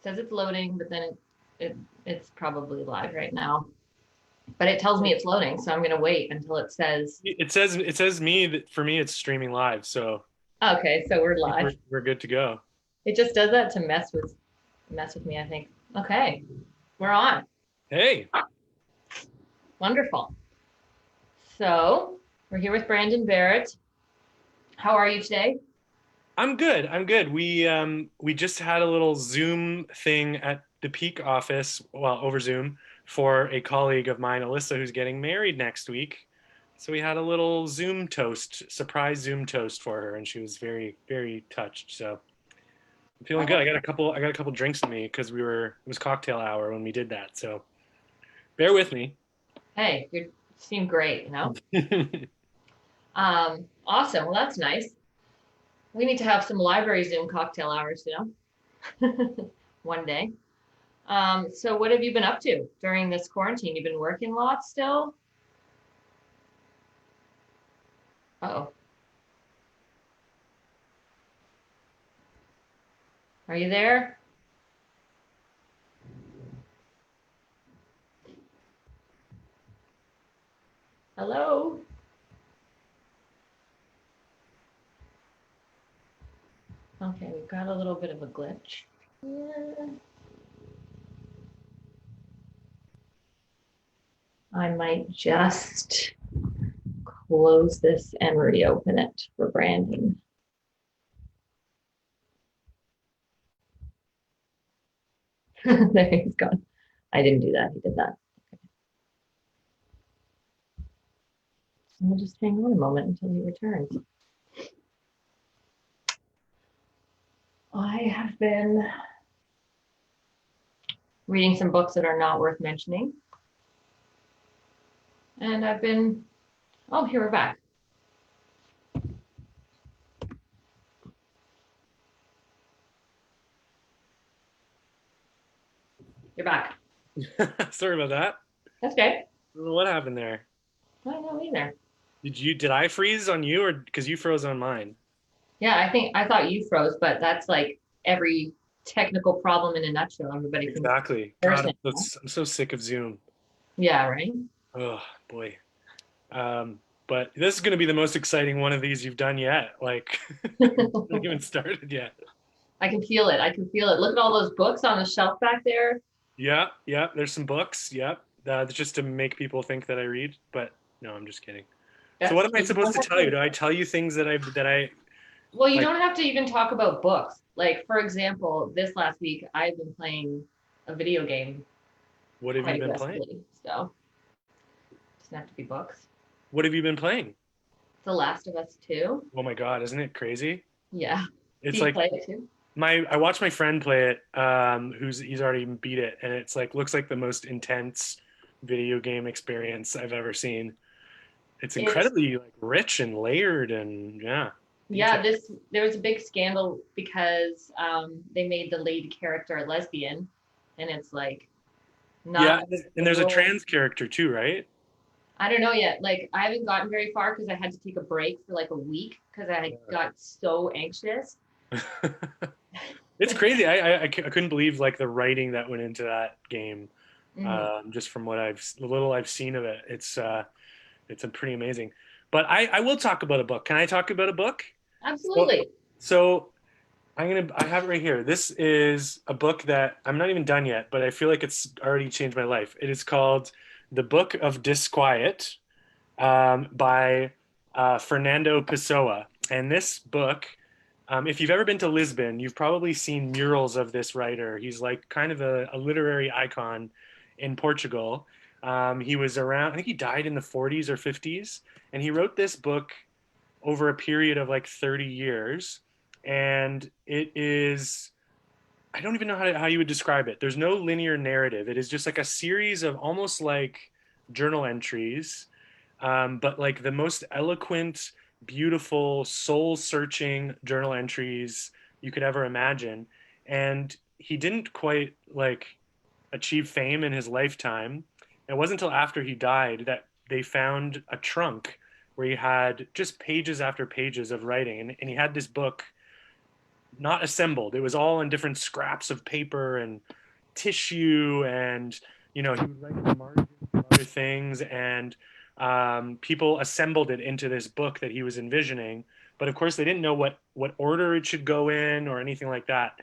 says it's loading, but then it's probably live right now. But it tells me it's loading, so I'm gonna wait until it says. It says me that for me it's streaming live, so Okay, so we're I think we're live. we're good to go. It just does that to mess with me, I think. Okay, we're on. Hey, Wonderful. So we're here with Brandon Barrett. How are you today? I'm good. I'm good. We just had a little Zoom thing at the Peak office, well, over Zoom for a colleague of mine, Alyssa, who's getting married next week. So we had a little Zoom toast, surprise Zoom toast for her, and she was very, very touched. So I'm feeling good. Oh, I got a couple drinks in me because it was cocktail hour when we did that. So bear with me. hey, you seem great, Awesome. Well, that's nice. We need to have some library Zoom cocktail hours, one day. So what have you been up to during this quarantine? You've been working lots still? Uh-oh. Are you there? Hello? Okay, we've got a little bit of a glitch. Yeah. I might just close this and reopen it for Brandon. There he's gone. I didn't do that. He did that. So we'll just hang on a moment until he returns. I have been reading some books that are not worth mentioning. And I've been, oh, here we're back. You're back. Sorry about that. That's okay. What happened there? I don't know either. Did I freeze on you or because you froze on mine? Yeah, I thought you froze, but that's like every technical problem in a nutshell. Everybody can Exactly. God, person. I'm so sick of Zoom. Yeah, right. Oh boy. But this is going to be the most exciting one of these you've done yet. Like, not even started yet. I can feel it. I can feel it. Look at all those books on the shelf back there. Yeah, yeah. There's some books. Yeah, just to make people think that I read. But no, I'm just kidding. So what That's am I you supposed don't to have tell you? to. Do I tell you things that I Well, you like? don't have to even talk about books. Like for example, this last week I've been playing a video game What have you quite been playing? aggressively. So it doesn't have to be books. What have you been playing? The Last of Us 2. Oh my God, isn't it crazy? Yeah. Do It's you like play it too? I watched my friend play it, he's already beat it, and it's like looks like the most intense video game experience I've ever seen. It's It's incredibly like rich and layered and yeah, yeah, detailed. this there was a big scandal because they made the lead character a lesbian, and it's like Yeah, not and the there's a role. trans character too, right? I don't know yet. Like I haven't gotten very far because I had to take a break for like a week because I got so anxious. It's crazy. I couldn't believe like the writing that went into that game. Mhm. Just from the little I've seen of it, it's a pretty amazing. But I will talk about a book. Can I talk about a book? So, Absolutely. so I have it right here. This is a book that I'm not even done yet, but I feel like it's already changed my life. It is called The Book of Disquiet by Fernando Pessoa. And this book, if you've ever been to Lisbon, you've probably seen murals of this writer. He's like kind of a literary icon in Portugal. He was around, I think he died in the 40s or 50s, and he wrote this book over a period of like 30 years. And it is, I don't even know how you would describe it. There's no linear narrative. It is just like a series of almost like journal entries, but like the most eloquent, beautiful, soul searching journal entries you could ever imagine. And he didn't quite like achieve fame in his lifetime. It wasn't until after he died that they found a trunk where he had just pages after pages of writing. And he had this book not assembled. It was all in different scraps of paper and tissue, and he would write the margins of other things, and people assembled it into this book that he was envisioning. But of course, they didn't know what order it should go in or anything like that.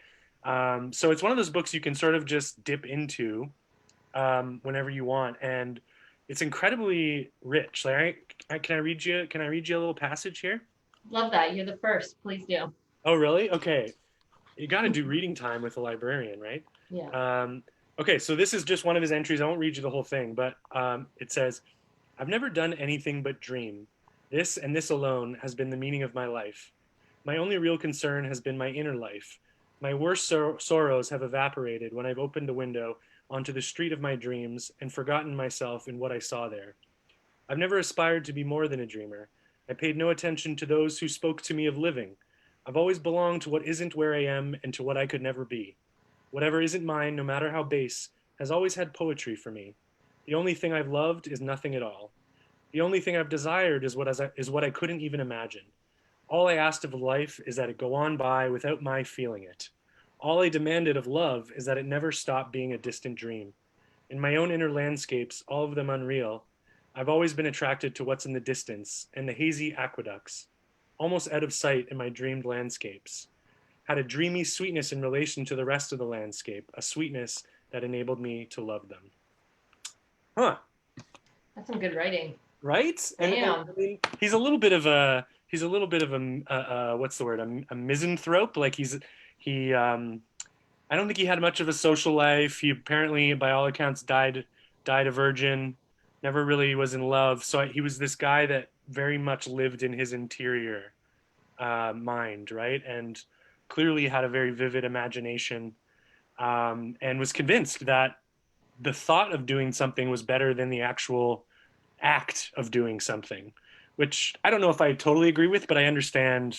So it's one of those books you can sort of just dip into whenever you want, and it's incredibly rich. Like, can I read you? Can I read you a little passage here? Love that. You're the first. Please do. Oh, really? Okay. You got to do reading time with a librarian, right? Yeah. Okay, so this is just one of his entries. I won't read you the whole thing, but it says, I've never done anything but dream. This and this alone has been the meaning of my life. My only real concern has been my inner life. My worst sorrows have evaporated when I've opened a window onto the street of my dreams and forgotten myself in what I saw there. I've never aspired to be more than a dreamer. I paid no attention to those who spoke to me of living. I've always belonged to what isn't where I am and to what I could never be. Whatever isn't mine, no matter how base, has always had poetry for me. The only thing I've loved is nothing at all. The only thing I've desired is what I couldn't even imagine. All I asked of life is that it go on by without my feeling it. All I demanded of love is that it never stop being a distant dream. In my own inner landscapes, all of them unreal, I've always been attracted to what's in the distance and the hazy aqueducts, almost out of sight in my dreamed landscapes, had a dreamy sweetness in relation to the rest of the landscape, a sweetness that enabled me to love them. Huh. That's some good writing. Right? And Damn. I mean, he's a little bit of a what's the word? A misanthrope. Like he I don't think he had much of a social life. He apparently, by all accounts, died a virgin. Never really was in love. So he was this guy that very much lived in his interior mind, right? And clearly had a very vivid imagination, and was convinced that the thought of doing something was better than the actual act of doing something, which I don't know if I totally agree with, but I understand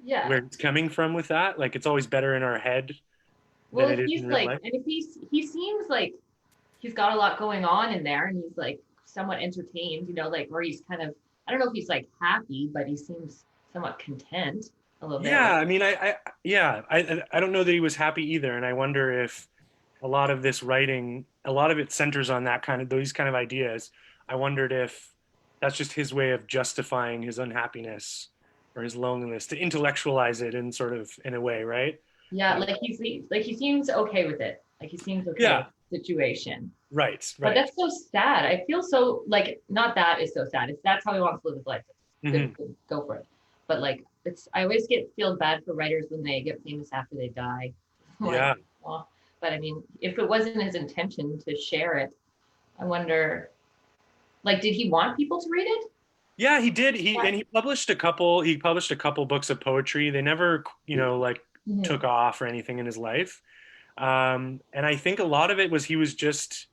Yeah. where it's coming from with that. Like, it's always better in our head Well, than if it is he's in real like, life. and if he seems like he's got a lot going on in there, and he's like somewhat entertained, like where he's kind of, I don't know if he's like happy, but he seems somewhat content a little bit, Yeah, right? I mean, yeah, I don't know that he was happy either, and I wonder if a lot of this writing, a lot of it centers on that kind of those kind of ideas. I wondered if that's just his way of justifying his unhappiness or his loneliness, to intellectualize it in sort of in a way, right? Yeah, like he seems okay with it. Like he seems okay Yeah, with the situation. right, But right. that's so sad. I feel so like not that is so sad. If that's how he wants to live his life, Hmm. good, go for it. But like it's I always feel bad for writers when they get famous after they die. I'm like, Yeah, oh, but I mean, if it wasn't his intention to share it, I wonder, like, did he want people to read it? yeah, he did. He Yeah. and he published a couple. He published a couple books of poetry. They never, like Mhm. took off or anything in his life. And I think a lot of it was he was just,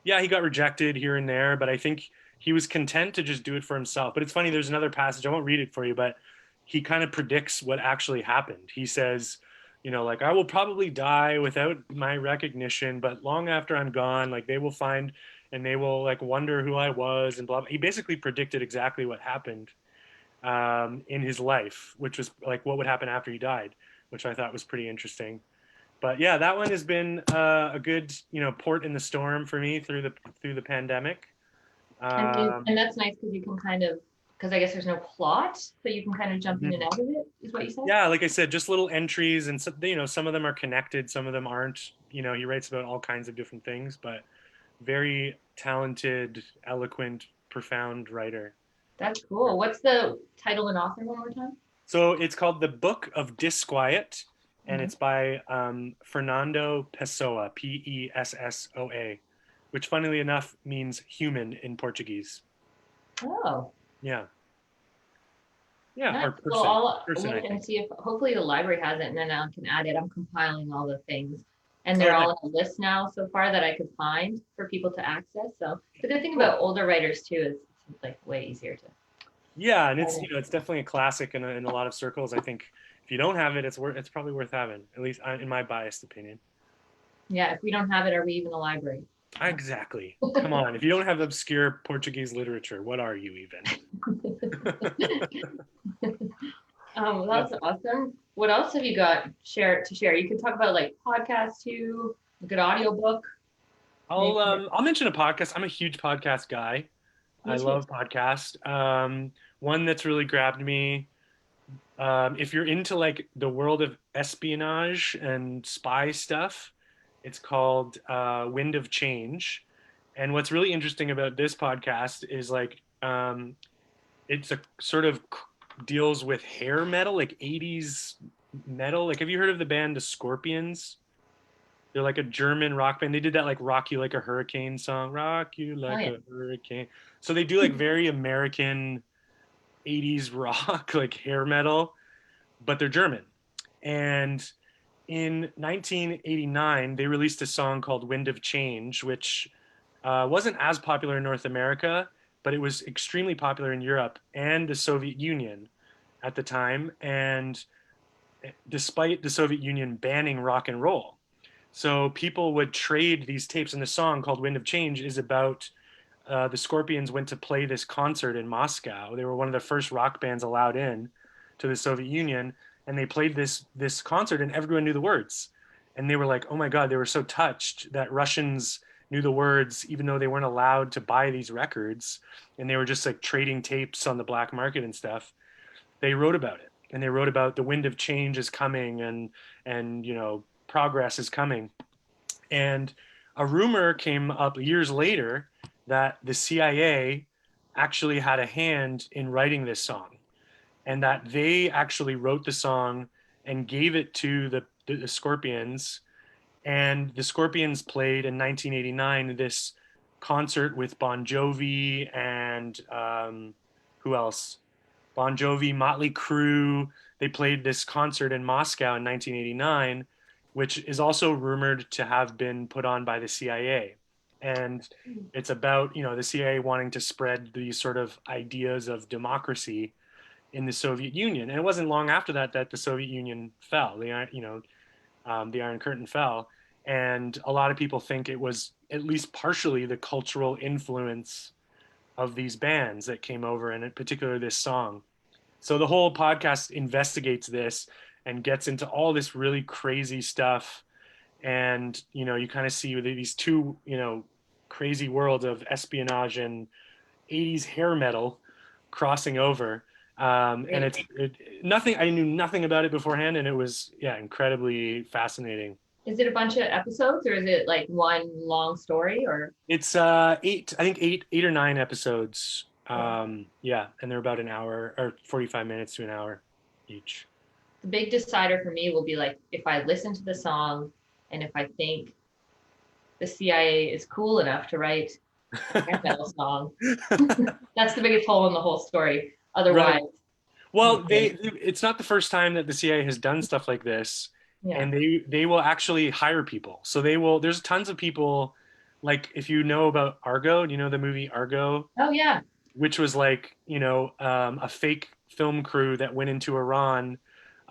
yeah, he got rejected here and there, but I think he was content to just do it for himself. But it's funny, there's another passage, I won't read it for you, but he kind of predicts what actually happened. He says, like, I will probably die without my recognition, but long after I'm gone, like, they will find and they will, like, wonder who I was and blah, blah. He basically predicted exactly what happened in his life, which was like what would happen after he died, which I thought was pretty interesting. But yeah, that one has been a good, port in the storm for me through the pandemic. And that's nice because you can kind of because I guess there's no plot, so you can kind of jump in and Mhm. out of it, is what you said? Yeah, like I said, just little entries, and some of them are connected, some of them aren't. He writes about all kinds of different things, but very talented, eloquent, profound writer. That's cool. What's the title and author one more time? So it's called The Book of Disquiet, and Mhm. it's by Fernando Pessoa, Pessoa, which, funnily enough, means human in Portuguese. Oh, Yeah, yeah, nice. or Well, person, I'll person, I look and think. see if hopefully the library has it, and then I can add it. I'm compiling all the things, and Oh, they're all nice. in a list now so far that I could find for people to access. So the good thing Cool. about older writers too is it's like way easier to Yeah, and it's find it. it's definitely a classic in a lot of circles. I think if you don't have it, it's probably worth having, at least in my biased opinion. Yeah, if we don't have it, are we even a library? Exactly. Come on, if you don't have obscure Portuguese literature, what are you even? That's awesome. What else have you got to share? You could talk about like podcasts too, a good audiobook. Maybe. I'll mention a podcast. I'm a huge podcast guy. Me I too. love podcasts. One that's really grabbed me. If you're into like the world of espionage and spy stuff, it's called Wind of Change. And what's really interesting about this podcast is like it's a sort of deals with hair metal, like 80s metal. Like, have you heard of the band The Scorpions? They're like a German rock band. They did that like Rock You Like a Hurricane song, Rock You Oh Like yeah. a Hurricane. So they do like very American 80s rock, like hair metal, but they're German. And in 1989, they released a song called Wind of Change, which wasn't as popular in North America, but it was extremely popular in Europe and the Soviet Union at the time. And despite the Soviet Union banning rock and roll, so people would trade these tapes. And the song called Wind of Change is about the Scorpions went to play this concert in Moscow. They were one of the first rock bands allowed in to the Soviet Union, and they played this concert, and everyone knew the words. And they were like, "Oh my God!" They were so touched that Russians knew the words, even though they weren't allowed to buy these records, and they were just like trading tapes on the black market and stuff. They wrote about it, and they wrote about the wind of change is coming, and progress is coming. And a rumor came up years later that the CIA actually had a hand in writing this song, and that they actually wrote the song and gave it to the Scorpions. And the Scorpions played in 1989 this concert with Bon Jovi and who else? Bon Jovi, Motley Crue. They played this concert in Moscow in 1989, which is also rumored to have been put on by the CIA. And it's about, the CIA wanting to spread these sort of ideas of democracy in the Soviet Union. And it wasn't long after that that the Soviet Union fell. The Iron Curtain fell. And a lot of people think it was at least partially the cultural influence of these bands that came over, and in particular this song. So the whole podcast investigates this and gets into all this really crazy stuff. And, you kind of see these two, crazy worlds of espionage and 80s hair metal crossing over. And Great. nothing, I knew nothing about it beforehand. And it was, yeah, incredibly fascinating. Is it a bunch of episodes or is it like one long story or? It's eight, I think eight or nine episodes. Cool. Yeah, and they're about an hour or 45 minutes to an hour each. The big decider for me will be like if I listen to the song and if I think the CIA is cool enough to write a hair metal song. That's the biggest hole in the whole story. Right. Otherwise, Well, okay. it's not the first time that the CIA has done stuff like this, Yeah. and they will actually hire people. So there's tons of people, like if you know about Argo, do you know the movie Argo, Oh yeah. which was like, a fake film crew that went into Iran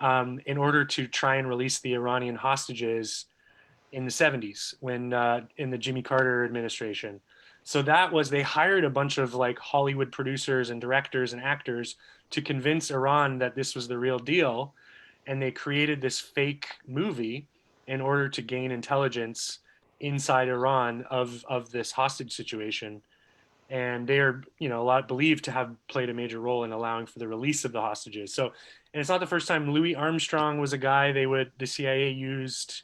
in order to try and release the Iranian hostages in the 70s when in the Jimmy Carter administration. So they hired a bunch of like Hollywood producers and directors and actors to convince Iran that this was the real deal, and they created this fake movie in order to gain intelligence inside Iran of this hostage situation. And they are, a lot believed to have played a major role in allowing for the release of the hostages. So, and it's not the first time. Louis Armstrong was a guy the CIA used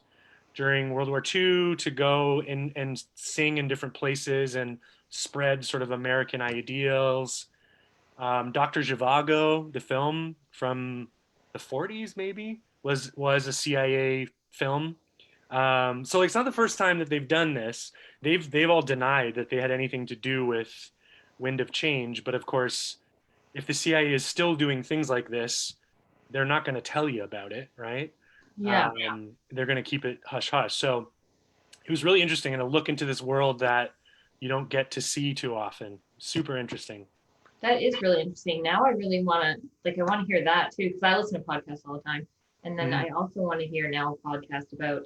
during World War II to go and sing in different places and spread sort of American ideals. Dr. Zhivago, the film from the 40s, maybe was a CIA film. So like, it's not the first time that they've done this. They've all denied that they had anything to do with Wind of Change, but of course, if the CIA is still doing things like this, they're not going to tell you about it, right? Yeah. They're going to keep it hush hush. So it was really interesting, and a look into this world that you don't get to see too often. Super interesting. That is really interesting. Now I really want to I want to hear that too because I listen to podcasts all the time. And then Mhm. I also want to hear now a podcast about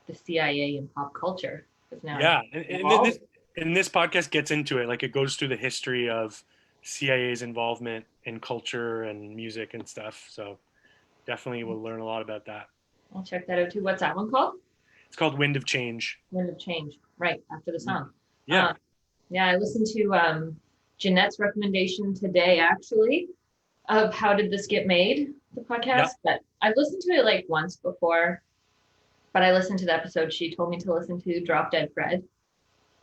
the CIA and pop culture because now Yeah, I'm and involved. this podcast gets into it. Like, it goes through the history of CIA's involvement in culture and music and stuff. So Definitely will learn a lot about that. I'll check that out too. What's that one called? It's called Wind of Change. Wind of Change. Right after the song. Yeah. Yeah, I listened to Jeanette's recommendation today, actually, of How Did This Get Made, the Yeah. podcast. But I've listened to it like once before, but I listened to the episode she told me to listen to, Drop Dead Fred,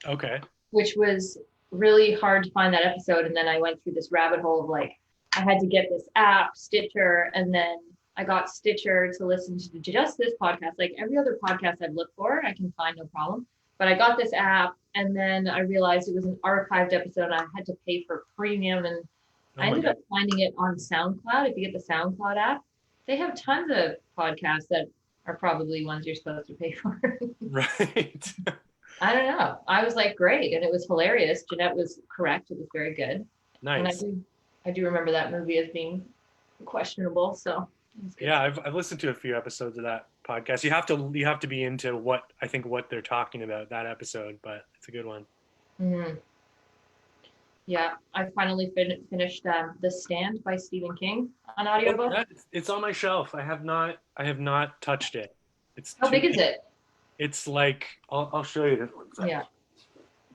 Okay. which was really hard to find that episode. And then I went through this rabbit hole of like, I had to get this app, Stitcher, and then I got Stitcher to listen to just this podcast. Like every other podcast I've looked for, I can find no problem. But I got this app, and then I realized it was an archived episode, and I had to pay for premium. And Oh I my ended God. up finding it on SoundCloud. If you get the SoundCloud app, they have tons of podcasts that are probably ones you're supposed to pay for. Right. I don't know. I was like, great, and it was hilarious. Jeanette was correct; it was very good. And Nice. I do remember that movie as being questionable. So it was good. Yeah, I've listened to a few episodes of that podcast. You have to be into what they're talking about that episode, but it's a good one. Mhm. Yeah, I finally finished The Stand by Stephen King on audiobook. It's on my shelf. I have not touched it. It's How big is it? It's like I'll show you this one second. Yeah,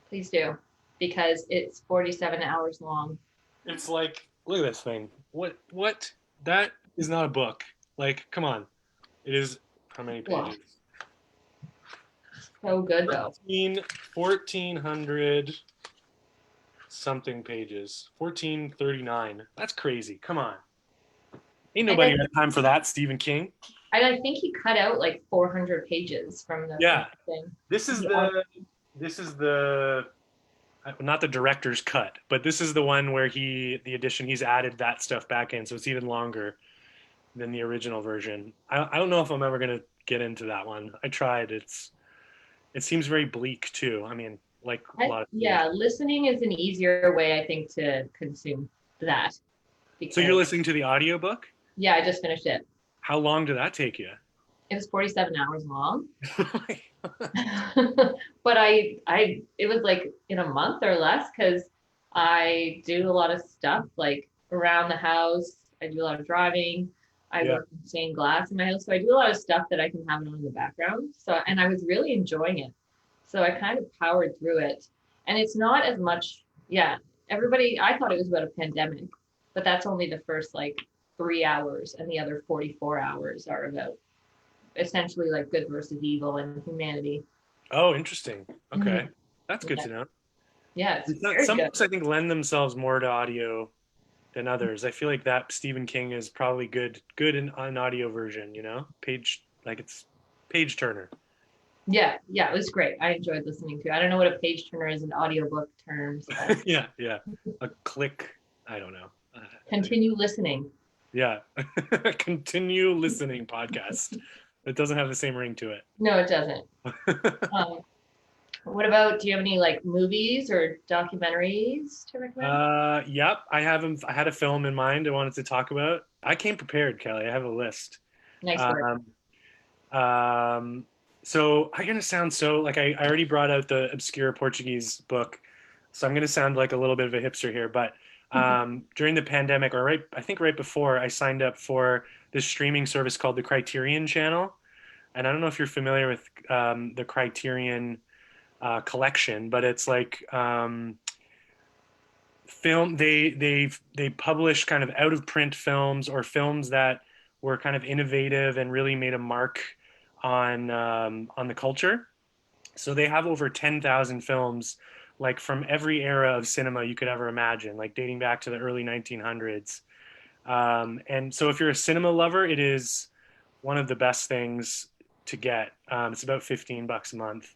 please do, because it's 47 hours long. It's like, look at this thing. What? That is not a book. Like, come on. It is how many Wow. pages? So good though. 1400 something pages. 1439. That's crazy. Come on. Ain't nobody got time for that, Stephen King. And I think he cut out like 400 pages from the thing. This is the not the director's cut, but this is the one where the edition, he's added that stuff back in, so it's even longer than the original version. I don't know if I'm ever gonna get into that one. I tried. It seems very bleak too. I mean, like a lot of listening is an easier way, I think, to consume that. So you're listening to the audiobook? Yeah, I just finished it. How long did that take you? It was 47 hours long. But it was like in a month or less, because I do a lot of stuff like around the house. I do a lot of driving. I work in stained glass in my house. So I do a lot of stuff that I can have on in the background. So, and I was really enjoying it. So I kind of powered through it. And it's not as much, I thought it was about a pandemic, but that's only the first like 3 hours, and the other 44 hours are about essentially like good versus evil and humanity. Oh, interesting. Okay. Mm-hmm. That's good to know. Yeah. Some books I think lend themselves more to audio than others. I feel like that Stephen King is probably good in an audio version, it's page turner. Yeah, it was great. I enjoyed listening to it. I don't know what a page turner is in audiobook terms. Yeah. A click, I don't know. Continue listening. Yeah. Continue listening podcast. It doesn't have the same ring to it. No, it doesn't. What about, do you have any like movies or documentaries to recommend? Yep. I had a film in mind I wanted to talk about. I came prepared, Kelly. I have a list. Nice work. So I'm gonna sound so like I already brought out the obscure Portuguese book, so I'm gonna sound like a little bit of a hipster here. But during the pandemic, or I think right before, I signed up for this streaming service called the Criterion Channel, and I don't know if you're familiar with the Criterion collection, but it's like film. They publish kind of out of print films, or films that were kind of innovative and really made a mark on the culture. So they have over 10,000 films, like from every era of cinema you could ever imagine, like dating back to the early 1900s. And so if you're a cinema lover, it is one of the best things to get. It's about $15 a month.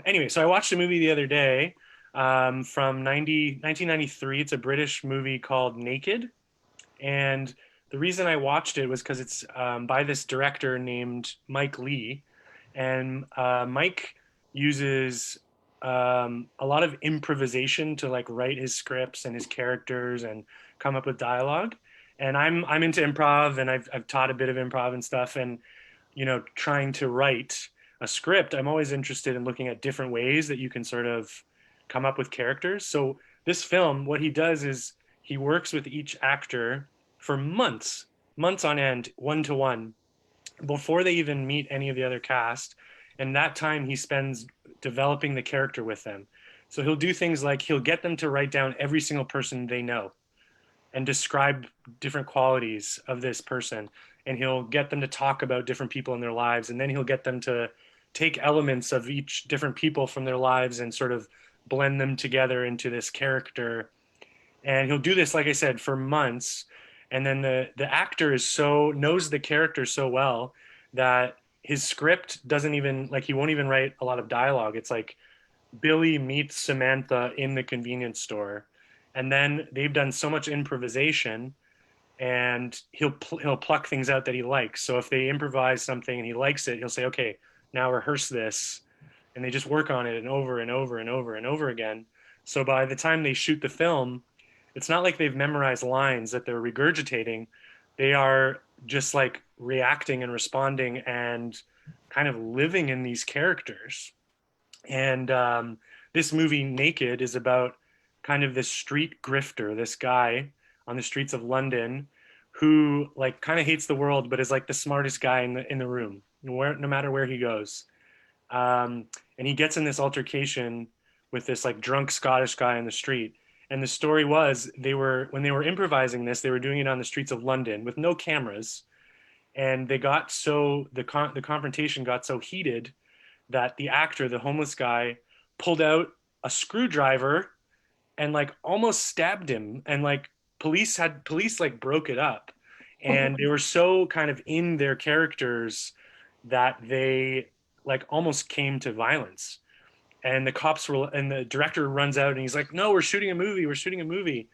Anyway, so I watched a movie the other day from 1993. It's a British movie called Naked. And the reason I watched it was because it's by this director named Mike Leigh. And Mike uses a lot of improvisation to like write his scripts and his characters and come up with dialogue. And I'm into improv, and I've taught a bit of improv and stuff. And trying to write a script, I'm always interested in looking at different ways that you can sort of come up with characters. So this film, what he does is he works with each actor for months months on end, 1-to-1, before they even meet any of the other cast. And that time he spends developing the character with them. So he'll do things like he'll get them to write down every single person they know and describe different qualities of this person. And he'll get them to talk about different people in their lives. And then he'll get them to take elements of each different people from their lives and sort of blend them together into this character. And he'll do this, like I said, for months. And then the actor is so knows the character so well that his script doesn't even like he won't even write a lot of dialogue. It's like Billy meets Samantha in the convenience store, and then they've done so much improvisation, and he'll pluck things out that he likes. So if they improvise something and he likes it, he'll say, "Okay, now rehearse this," and they just work on it and over and over and over and over again. So by the time they shoot the film, it's not like they've memorized lines that they're regurgitating. They are just like reacting and responding and kind of living in these characters. And this movie, Naked, is about kind of this street grifter, this guy on the streets of London who like kind of hates the world, but is like the smartest guy in the room, no matter where he goes. And he gets in this altercation with this like drunk Scottish guy in the street. And the story was when they were improvising this, they were doing it on the streets of London with no cameras. And they got the confrontation got so heated that the actor, the homeless guy, pulled out a screwdriver and like almost stabbed him. And like police like broke it up. And they were so kind of in their characters that they like almost came to violence. And the director runs out and he's like, "No, we're shooting a movie.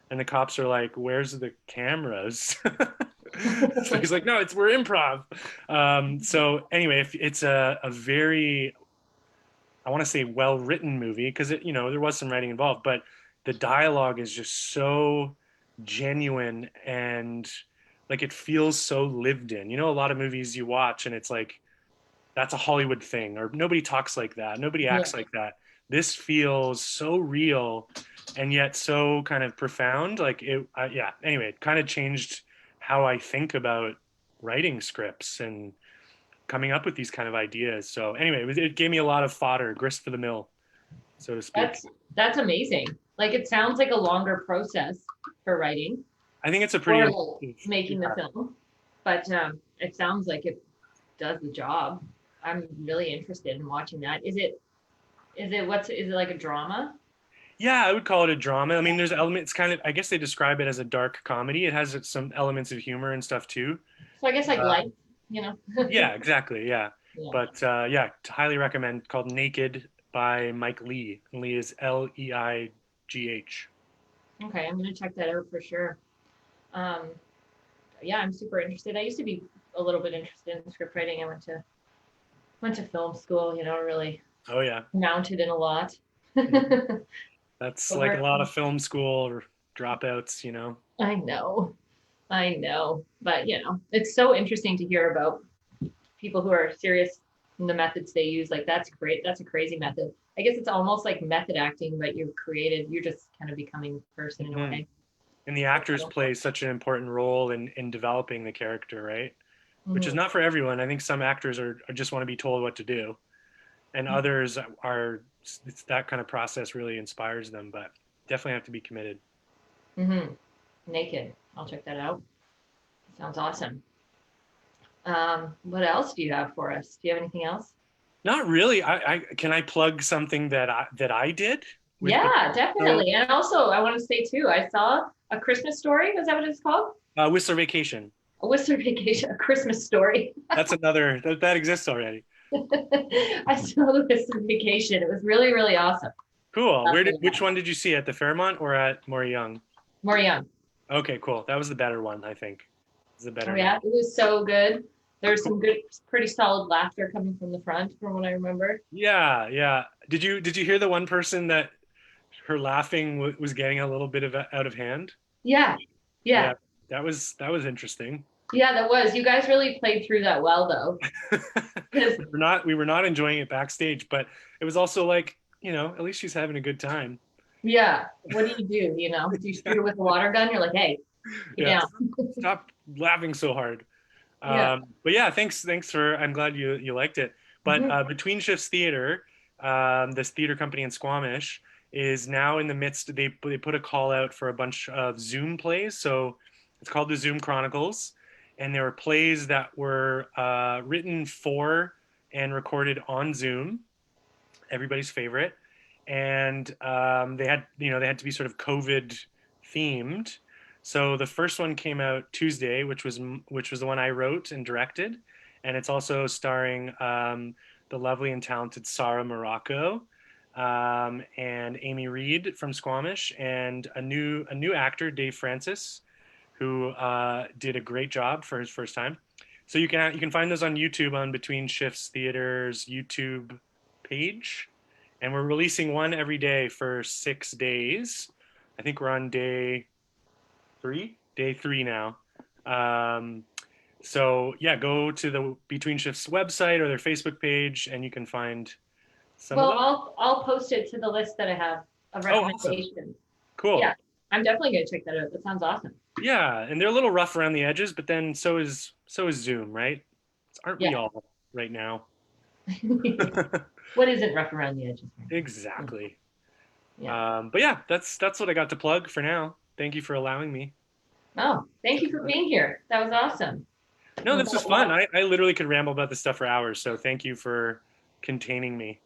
And the cops are like, "Where's the cameras?" So he's like, "No, we're improv." So anyway, it's a very, I want to say, well-written movie because there was some writing involved, but the dialogue is just so genuine and like it feels so lived in. A lot of movies you watch and it's like, that's a Hollywood thing, or nobody talks like that, nobody acts like that. This feels so real and yet so kind of profound. Like anyway, it kind of changed how I think about writing scripts and coming up with these kind of ideas. So anyway, it gave me a lot of fodder, grist for the mill, so to speak. That's amazing. Like it sounds like a longer process for writing. I think it's a pretty or making the film, but it sounds like it does the job. I'm really interested in watching that. Is it like a drama? Yeah, I would call it a drama. I mean, there's elements kind of, I guess they describe it as a dark comedy. It has some elements of humor and stuff too. So I guess like life, Yeah, exactly. Yeah. Yeah. But highly recommend, called Naked by Mike Leigh. Leigh is Leigh. Okay, I'm gonna check that out for sure. Yeah, I'm super interested. I used to be a little bit interested in script writing. I went to film school, really Oh yeah. mounted in a lot. That's like a lot of film school or dropouts, I know. But it's so interesting to hear about people who are serious in the methods they use. Like that's great. That's a crazy method. I guess it's almost like method acting, but you're just kind of becoming a person in a way. And the actors play such an important role in developing the character, right? Which is not for everyone. I think some actors are just want to be told what to do, and others it's that kind of process really inspires them, but definitely have to be committed. Naked. I'll check that out. Sounds awesome. What else do you have for us? Do you have anything else? Not really. Can I plug something that I did? Yeah, definitely. And also, I want to say too, I saw A Christmas Story. Is that what it's called? Whistler Vacation. A Whistler Vacation, A Christmas Story. That's another that exists already. I saw the Whistler Vacation. It was really, really awesome. Cool. Which one did you see, at the Fairmont or at More Young? More Young. Okay, cool. That was the better one, I think. It was the better. Oh yeah, it was so good. There was some good, pretty solid laughter coming from the front, from what I remember. Yeah. Did you hear the one person that her laughing was getting a little bit out of hand? Yeah. That was interesting. Yeah, that was. You guys really played through that well, though. We were not enjoying it backstage, but it was also like, at least she's having a good time. Yeah. What do? You shoot her with a water gun. You're like, hey, Yeah. Yeah. Stop laughing so hard. Yeah. But yeah, thanks for. I'm glad you liked it. But Mhm. Between Shifts Theater, this theater company in Squamish, is now in the midst. They put a call out for a bunch of Zoom plays. So it's called the Zoom Chronicles, and there were plays that were written for and recorded on Zoom, everybody's favorite, and they had to be sort of COVID themed. So the first one came out Tuesday, which was the one I wrote and directed, and it's also starring the lovely and talented Sarah Morocco, and Amy Reed from Squamish, and a new actor, Dave Francis, who did a great job for his first time. So you can find those on YouTube on Between Shifts Theater's YouTube page, and we're releasing one every day for 6 days. I think we're on day three now. Um, so yeah, go to the Between Shifts website or their Facebook page, and you can find some of Well, those. I'll post it to the list that I have of Oh, awesome! recommendations. Cool. Yeah, I'm definitely gonna check that out. That sounds awesome. Yeah, and they're a little rough around the edges, but then so is Zoom, right? Aren't we Yeah. all right now? What isn't rough around the edges, right? Exactly. Yeah. But yeah, that's what I got to plug for now. Thank you for allowing me. Oh, thank you for being here. That was awesome. No, this was fun. I literally could ramble about this stuff for hours, so thank you for containing me.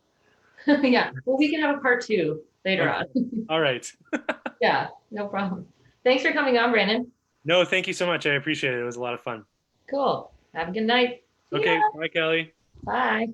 Yeah. Well, we can have a part two later Okay. on. All right. Yeah, no problem. Thanks for coming on, Brandon. No, thank you so much. I appreciate it. It was a lot of fun. Cool. Have a good night. See ya. Okay, bye, Kelly. Bye.